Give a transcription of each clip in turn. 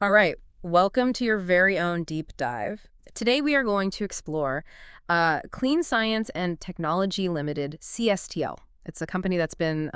All right, welcome to your very own deep dive. Today we are going to explore Clean Science and Technology Limited, CSTL. It's a company that's been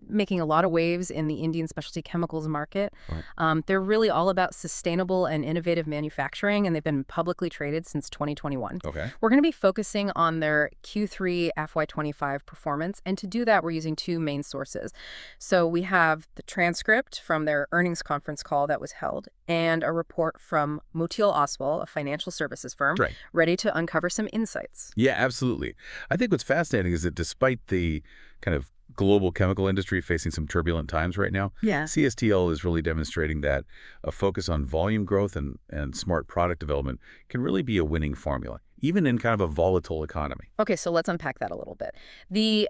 making a lot of waves in the Indian specialty chemicals market. Right. They're really all about sustainable and innovative manufacturing, and they've been publicly traded since 2021. Okay. We're going to be focusing on their Q3 FY25 performance, and to do that, we're using two main sources. So we have the transcript from their earnings conference call that was held, and a report from Motil Oswal, a financial services firm, Right. ready to uncover some insights. Yeah, absolutely. I think what's fascinating is that despite the kind of global chemical industry facing some turbulent times right now, Yeah. CSTL is really demonstrating that a focus on volume growth and smart product development can really be a winning formula, even in kind of a volatile economy. Okay, so let's unpack that a little bit. The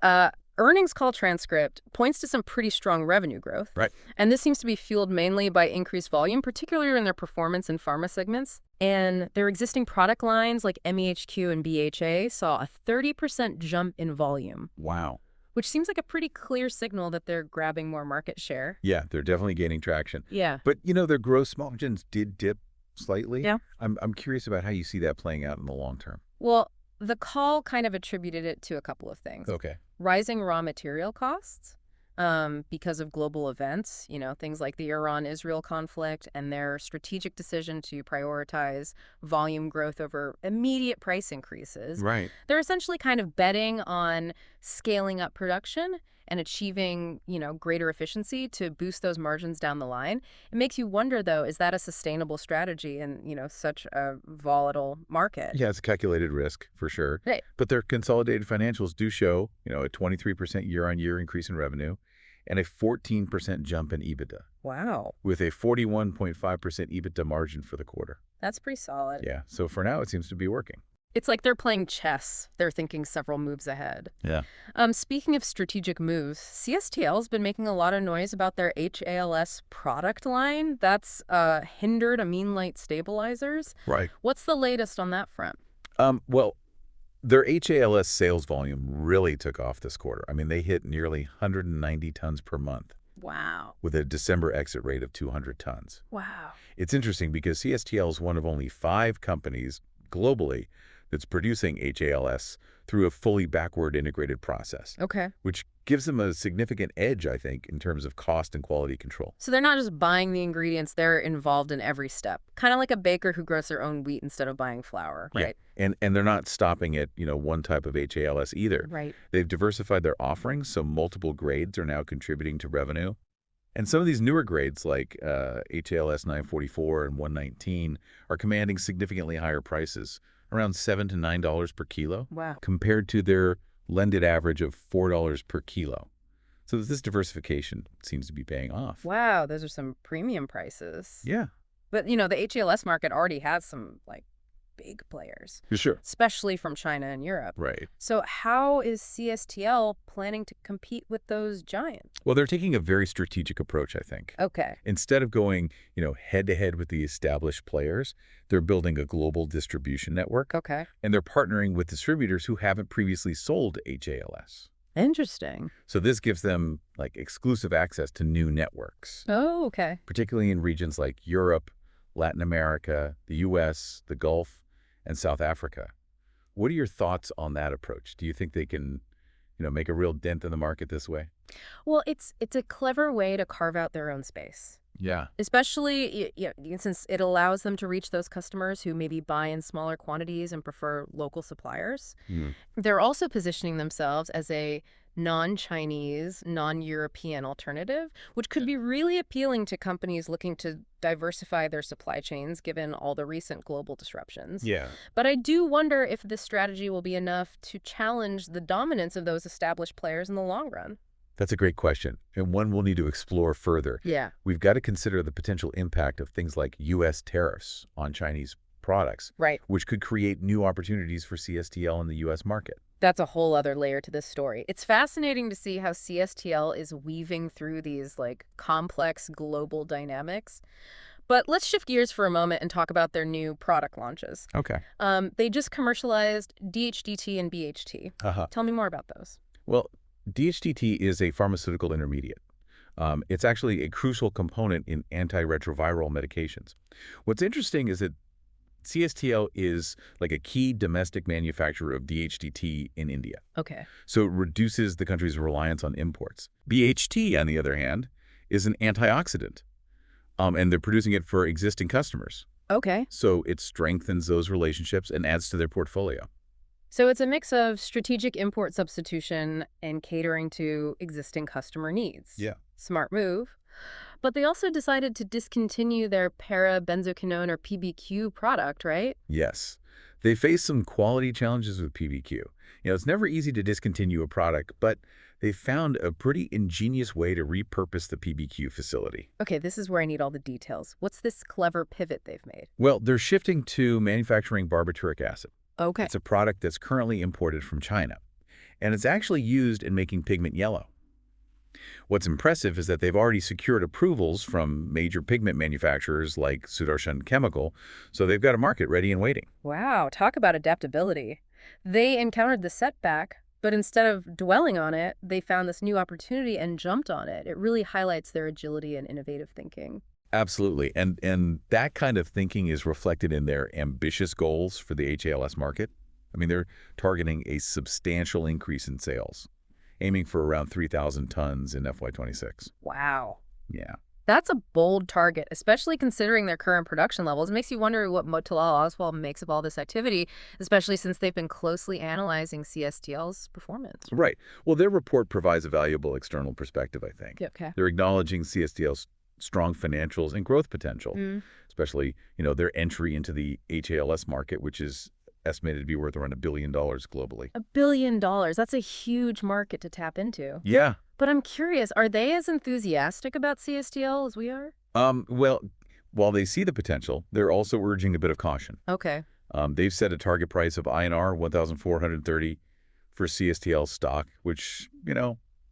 earnings call transcript points to some pretty strong revenue growth, Right. and this seems to be fueled mainly by increased volume, particularly in their performance and pharma segments. And their existing product lines like MEHQ and BHA saw a 30% jump in volume, Wow. which seems like a pretty clear signal that they're grabbing more market share. Yeah, they're definitely gaining traction. Yeah. But, their gross margins did dip slightly. Yeah. I'm curious about how you see that playing out in the long term. Well, the call kind of attributed it to a couple of things. Okay. Rising raw material costs because of global events, things like the Iran-Israel conflict and their strategic decision to prioritize volume growth over immediate price increases. Right. They're essentially kind of betting on scaling up production and achieving, greater efficiency to boost those margins down the line. It makes you wonder, though, is that a sustainable strategy in, such a volatile market? Yeah, it's a calculated risk for sure. Right. But their consolidated financials do show, a 23% year-on-year increase in revenue and a 14% jump in EBITDA Wow. with a 41.5% EBITDA margin for the quarter. That's pretty solid. Yeah, so for now it seems to be working. It's like they're playing chess. They're thinking several moves ahead. Yeah. Speaking of strategic moves, CSTL's been making a lot of noise about their HALS product line. That's hindered amine light stabilizers. Right. What's the latest on that front? Well, their HALS sales volume really took off this quarter. I mean, they hit nearly 190 tons per month Wow. with a December exit rate of 200 tons. Wow. It's interesting because CSTL is one of only 5 companies globally that's producing HALS through a fully backward integrated process, Okay. which gives them a significant edge, I think, in terms of cost and quality control. So they're not just buying the ingredients, they're involved in every step. Kind of like a baker who grows their own wheat instead of buying flour, Yeah. right? And they're not stopping at, one type of HALS either. Right. They've diversified their offerings, so multiple grades are now contributing to revenue. And some of these newer grades like HALS 944 and 119 are commanding significantly higher prices, around $7 to $9 per kilo, Wow. compared to their blended average of $4 per kilo. So this diversification seems to be paying off. Wow, those are some premium prices. Yeah, But, the HALS market already has some, big players, for sure. especially from China and Europe. Right. So how is CSTL planning to compete with those giants? Well, they're taking a very strategic approach, I think. Okay. Instead of going, head-to-head with the established players, they're building a global distribution network, Okay. and they're partnering with distributors who haven't previously sold HALS. Interesting. So this gives them, exclusive access to new networks, Oh, okay. particularly in regions like Europe, Latin America, the U.S., the Gulf, and South Africa. What are your thoughts on that approach? Do you think they can, make a real dent in the market this way? Well, it's a clever way to carve out their own space, Yeah. especially since it allows them to reach those customers who maybe buy in smaller quantities and prefer local suppliers. Hmm. They're also positioning themselves as a non-Chinese, non-European alternative, which could be really appealing to companies looking to diversify their supply chains given all the recent global disruptions. Yeah. But I do wonder if this strategy will be enough to challenge the dominance of those established players in the long run. That's a great question, and one we'll need to explore further. Yeah. We've got to consider the potential impact of things like U.S. tariffs on Chinese products, Right. which could create new opportunities for CSTL in the U.S. market. That's a whole other layer to this story. It's fascinating to see how CSTL is weaving through these complex global dynamics. But let's shift gears for a moment and talk about their new product launches. Okay. They just commercialized DHDT and BHT. Uh-huh. Tell me more about those. Well, DHDT is a pharmaceutical intermediate. It's actually a crucial component in antiretroviral medications. What's interesting is that CSTL is like a key domestic manufacturer of DHDT in India. Okay. So it reduces the country's reliance on imports. BHT, on the other hand, is an antioxidant, and they're producing it for existing customers. Okay. So it strengthens those relationships and adds to their portfolio. So it's a mix of strategic import substitution and catering to existing customer needs. Yeah. Smart move. But they also decided to discontinue their para-benzoquinone or PBQ product, right? Yes. They face some quality challenges with PBQ. It's never easy to discontinue a product, but they found a pretty ingenious way to repurpose the PBQ facility. Okay, this is where I need all the details. What's this clever pivot they've made? Well, they're shifting to manufacturing barbituric acid. Okay. It's a product that's currently imported from China, and it's actually used in making pigment yellow. What's impressive is that they've already secured approvals from major pigment manufacturers like Sudarshan Chemical, so they've got a market ready and waiting. Wow, talk about adaptability. They encountered the setback, but instead of dwelling on it, they found this new opportunity and jumped on it. It really highlights their agility and innovative thinking. Absolutely, and that kind of thinking is reflected in their ambitious goals for the HALS market. I mean, they're targeting a substantial increase in sales, aiming for around 3,000 tons in FY26. Wow. Yeah. That's a bold target, especially considering their current production levels. It makes you wonder what Mottilal Oswal makes of all this activity, especially since they've been closely analyzing CSTL's performance. Right. Well, their report provides a valuable external perspective, I think. Okay. They're acknowledging CSTL's strong financials and growth potential, especially, their entry into the HALS market, which is estimated to be worth around $1 billion globally. $1 billion. That's a huge market to tap into. Yeah. But I'm curious, are they as enthusiastic about CSTL as we are? Well, while they see the potential, they're also urging a bit of caution. Okay. They've set a target price of INR 1,430 for CSTL stock, which,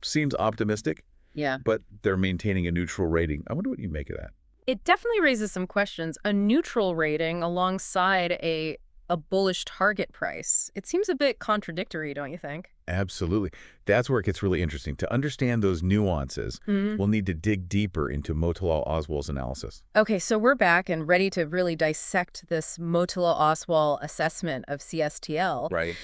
seems optimistic. Yeah. But they're maintaining a neutral rating. I wonder what you make of that. It definitely raises some questions. A neutral rating alongside a bullish target price. It seems a bit contradictory, don't you think? Absolutely. That's where it gets really interesting. To understand those nuances, we'll need to dig deeper into Mottilal Oswal's analysis. Okay, so we're back and ready to really dissect this Mottilal Oswal assessment of CSTL. Right.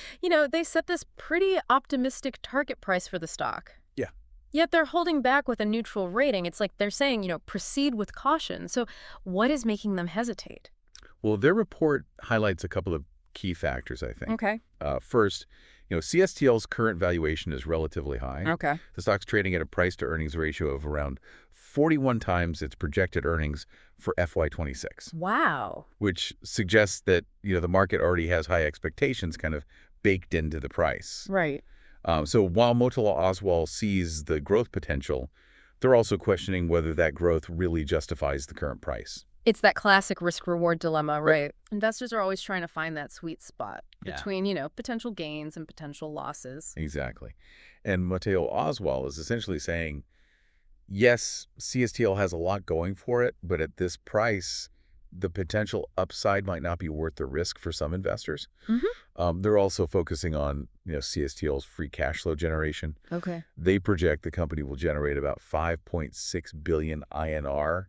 They set this pretty optimistic target price for the stock. Yeah. Yet they're holding back with a neutral rating. It's like they're saying, proceed with caution. So what is making them hesitate? Well, their report highlights a couple of key factors, I think. Okay. First, CSTL's current valuation is relatively high. Okay. The stock's trading at a price-to-earnings ratio of around 41 times its projected earnings for FY26. Wow. Which suggests that, the market already has high expectations kind of baked into the price. Right. So while Mottilal Oswal sees the growth potential, they're also questioning whether that growth really justifies the current price. It's that classic risk-reward dilemma, right? Investors are always trying to find that sweet spot between, potential gains and potential losses. Exactly. And Mottilal Oswal is essentially saying, yes, CSTL has a lot going for it, but at this price, the potential upside might not be worth the risk for some investors. They're also focusing on, CSTL's free cash flow generation. Okay. They project the company will generate about 5.6 billion INR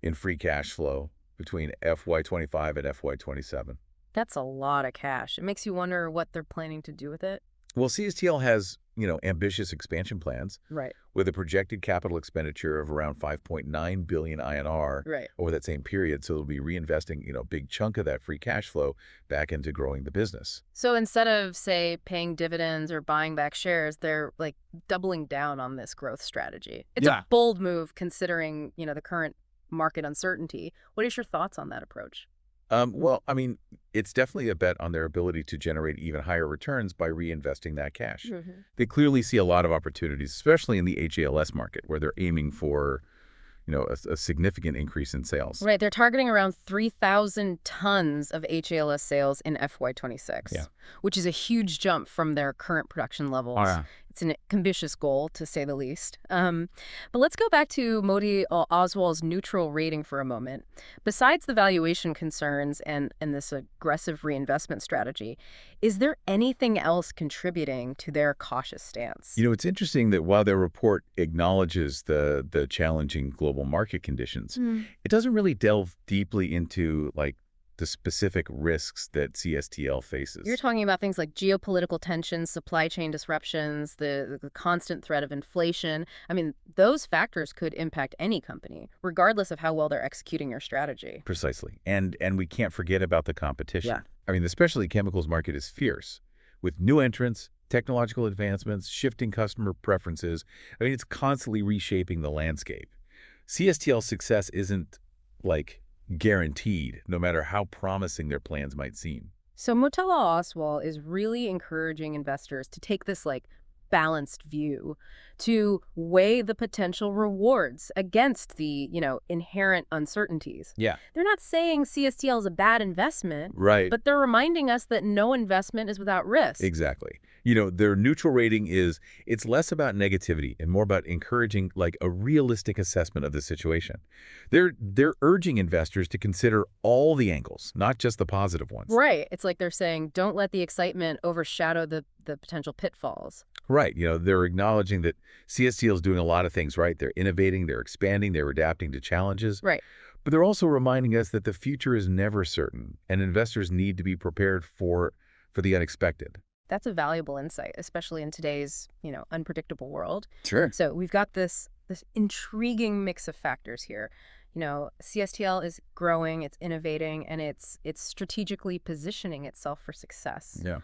in free cash flow between FY25 and FY27. That's a lot of cash. It makes you wonder what they're planning to do with it. Well, CSTL has, ambitious expansion plans. Right. With a projected capital expenditure of around 5.9 billion INR over that same period. So they'll be reinvesting, a big chunk of that free cash flow back into growing the business. So instead of, say, paying dividends or buying back shares, they're like doubling down on this growth strategy. It's a bold move considering, the current market uncertainty. What is your thoughts on that approach? Well, I mean, it's definitely a bet on their ability to generate even higher returns by reinvesting that cash. They clearly see a lot of opportunities, especially in the HALS market, where they're aiming for, a significant increase in sales. Right. They're targeting around 3,000 tons of HALS sales in FY26, which is a huge jump from their current production levels. It's an ambitious goal, to say the least. But let's go back to Modi Oswal's neutral rating for a moment. Besides the valuation concerns and this aggressive reinvestment strategy, is there anything else contributing to their cautious stance? It's interesting that while their report acknowledges the challenging global market conditions, it doesn't really delve deeply into, like, the specific risks that CSTL faces. You're talking about things like geopolitical tensions, supply chain disruptions, the constant threat of inflation. I mean, those factors could impact any company, regardless of how well they're executing your strategy. Precisely. And we can't forget about the competition. Yeah. I mean, the specialty chemicals market is fierce, with new entrants, technological advancements, shifting customer preferences. I mean, it's constantly reshaping the landscape. CSTL's success isn't, like, guaranteed, no matter how promising their plans might seem. So Motella Oswal is really encouraging investors to take this balanced view, to weigh the potential rewards against the, inherent uncertainties. Yeah. They're not saying CSTL is a bad investment, Right. but they're reminding us that no investment is without risk. Exactly. Their neutral rating it's less about negativity and more about encouraging, like, a realistic assessment of the situation. They're urging investors to consider all the angles, not just the positive ones. Right. It's like they're saying, don't let the excitement overshadow the potential pitfalls. Right. They're acknowledging that CSTL is doing a lot of things right. They're innovating, they're expanding, they're adapting to challenges. Right. But they're also reminding us that the future is never certain, and investors need to be prepared for the unexpected. That's a valuable insight, especially in today's, unpredictable world. Sure. So we've got this intriguing mix of factors here. CSTL is growing, it's innovating, and it's strategically positioning itself for success. Yeah.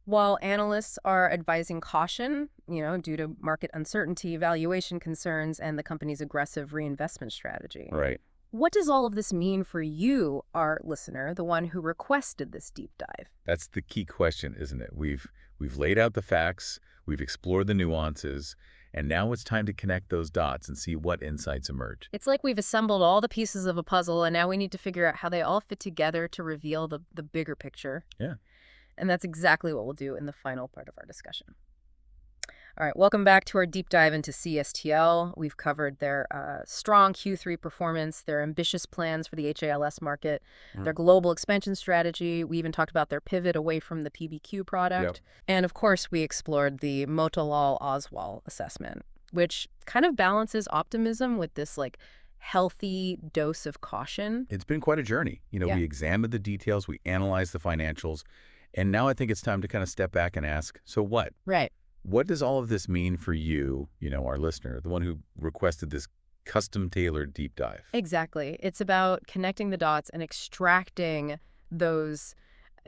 While analysts are advising caution, due to market uncertainty, valuation concerns, and the company's aggressive reinvestment strategy. Right. What does all of this mean for you, our listener, the one who requested this deep dive? That's the key question, isn't it? We've laid out the facts, we've explored the nuances, and now it's time to connect those dots and see what insights emerge. It's like we've assembled all the pieces of a puzzle, and now we need to figure out how they all fit together to reveal the bigger picture. Yeah. And that's exactly what we'll do in the final part of our discussion. All right, welcome back to our deep dive into CSTL. We've covered their strong Q3 performance, their ambitious plans for the HALS market, their global expansion strategy. We even talked about their pivot away from the PBQ product. Yep. And of course, we explored the Motilal Oswal assessment, which kind of balances optimism with this healthy dose of caution. It's been quite a journey. Yeah. We examined the details, we analyzed the financials, and now I think it's time to kind of step back and ask, so what? Right. What does all of this mean for you, our listener, the one who requested this custom-tailored deep dive? Exactly. It's about connecting the dots and extracting those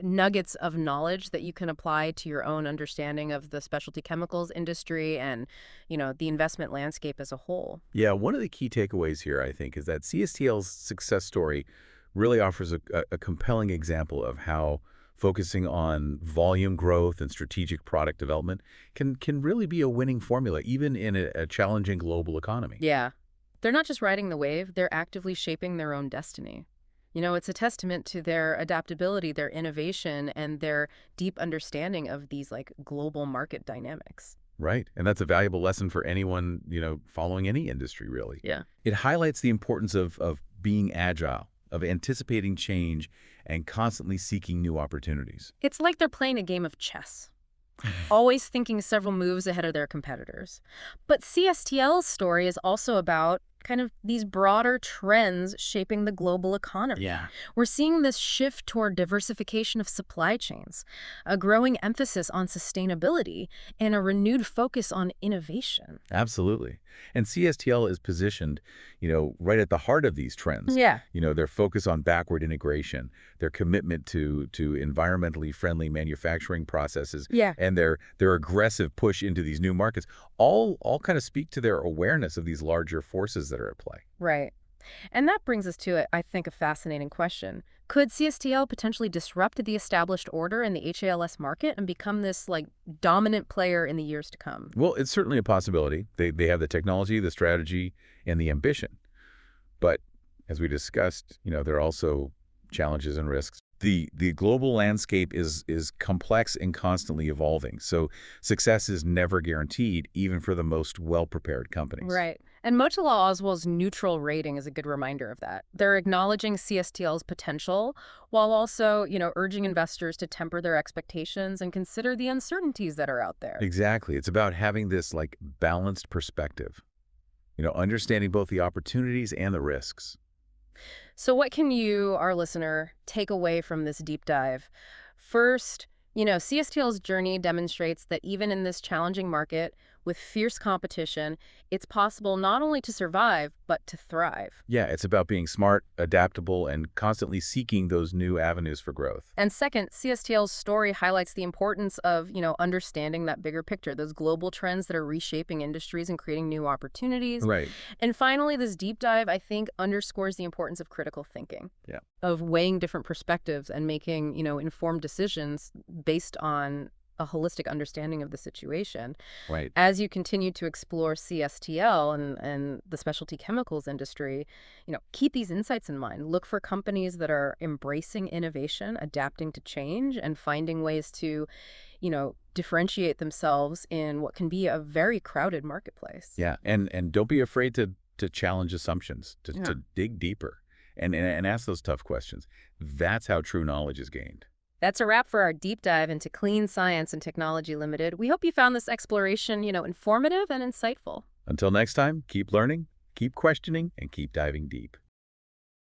nuggets of knowledge that you can apply to your own understanding of the specialty chemicals industry and, the investment landscape as a whole. Yeah, one of the key takeaways here, I think, is that CSTL's success story really offers a compelling example of how focusing on volume growth and strategic product development can really be a winning formula, even in a challenging global economy. Yeah. They're not just riding the wave, they're actively shaping their own destiny. It's a testament to their adaptability, their innovation, and their deep understanding of these global market dynamics. Right. And that's a valuable lesson for anyone, following any industry, really. Yeah. It highlights the importance of being agile, of anticipating change, and constantly seeking new opportunities. It's like they're playing a game of chess, always thinking several moves ahead of their competitors. But CSTL's story is also about kind of these broader trends shaping the global economy. Yeah. We're seeing this shift toward diversification of supply chains, a growing emphasis on sustainability, and a renewed focus on innovation. Absolutely. And CSTL is positioned, right at the heart of these trends. Yeah. Their focus on backward integration, their commitment to environmentally friendly manufacturing processes, Yeah. and their aggressive push into these new markets all kind of speak to their awareness of these larger forces that are at play. Right. And that brings us to, I think, a fascinating question. Could CSTL potentially disrupt the established order in the HALS market and become this dominant player in the years to come? Well, it's certainly a possibility. They have the technology, the strategy, and the ambition. But as we discussed, there are also challenges and risks. The global landscape is complex and constantly evolving, so success is never guaranteed, even for the most well-prepared companies. Right. And Motala Oswal's neutral rating is a good reminder of that. They're acknowledging CSTL's potential while also, urging investors to temper their expectations and consider the uncertainties that are out there. Exactly. It's about having this like balanced perspective, understanding both the opportunities and the risks. So, what can you, our listener, take away from this deep dive? First, CSTL's journey demonstrates that even in this challenging market with fierce competition, it's possible not only to survive, but to thrive. Yeah, it's about being smart, adaptable, and constantly seeking those new avenues for growth. And second, CSTL's story highlights the importance of, understanding that bigger picture, those global trends that are reshaping industries and creating new opportunities. Right. And finally, this deep dive, I think, underscores the importance of critical thinking, Yeah. of weighing different perspectives and making, informed decisions based on a holistic understanding of the situation. Right. As you continue to explore CSTL and the specialty chemicals industry, keep these insights in mind. Look for companies that are embracing innovation, adapting to change, and finding ways to, differentiate themselves in what can be a very crowded marketplace. Yeah, and don't be afraid to challenge assumptions, to, Yeah. to dig deeper and ask those tough questions. That's how true knowledge is gained. That's a wrap for our deep dive into Clean Science and Technology Limited. We hope you found this exploration, informative and insightful. Until next time, keep learning, keep questioning, and keep diving deep.